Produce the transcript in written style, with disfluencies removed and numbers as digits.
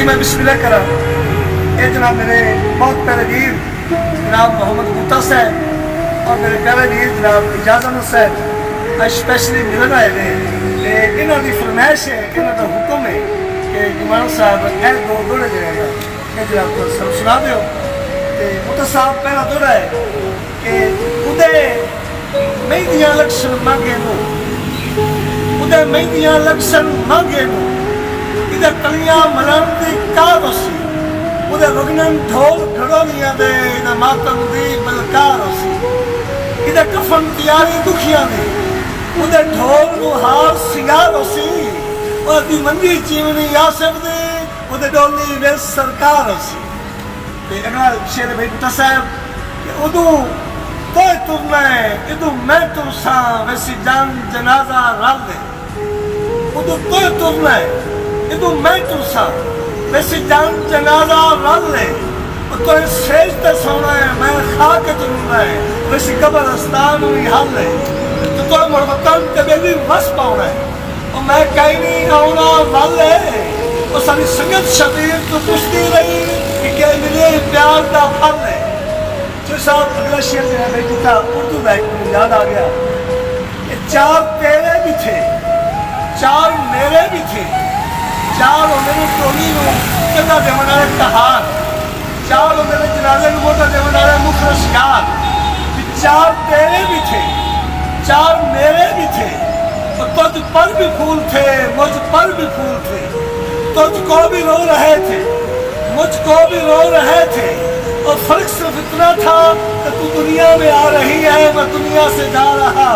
मैं बिस्मिल्लाह करा। ये जनाब मेरे बहुत प्यारे वीर जनाब मोहम्मद बूटा साहब और मेरे प्यारे वीर जनाब इजाजत साहब आज स्पेशली मिलन आए ने। इन्हों की फरमाइश है, इन्हों का हुक्म है कि जुमान साहब ए दो दौड़े जाएगा ये जनाब को सब सुना दो। बूटा साहब पहला दौड़ा है कि उदय मेहंदियां लक्षण मांगे नो, उदय मेहंदियां लक्षण मांगे नो, इधर कलियां मलन दी कार सी, उधर वगनन ढोल घड़ोलियां दे इधर मातम दी बलकार सी, इधर कफन तैयारी दुखियां दी, उधर ढोल गुहार सिंगार सी, उधर दी मंदी जीवनी यासिफ दी, उधर डोली वे सरकार सी। ते अगला शेर भाई बूटा साहब कि उदू तो तुम मैं इदू मैं तुम सा वैसी जान जनाजा रल दे, उदू तो तुम मैं इदू मैं तुम सा वैसी जान जनाजा रल ले, तो शेष ते सोना है मैं खा के चलूंगा है वैसी कब्रिस्तान हुई हाल है, तो मुहब्बतन के बेली बस पाउना है और मैं कहीं नहीं आऊंगा रल है और सारी संगत शबीर तो पुछती रही कि क्या मिले प्यार का फल है। जो साहब अगला शेर जो है बेटी था उर्दू बैग में याद आ गया कि चार तेरे भी थे, चार मेरे भी थे, चार मेरे टोली कंधा देवन वाले तहार, चार मेरे जनाजे मोटा देवन वाले मुखर शिकार, चार तेरे भी थे, चार मेरे भी थे, और तुझ पर भी फूल थे, मुझ पर भी फूल थे, तुझको भी रो रहे थे, मुझको भी रो रहे थे, और फर्क सिर्फ इतना था कि तू दुनिया में आ रही है, मैं दुनिया से जा रहा।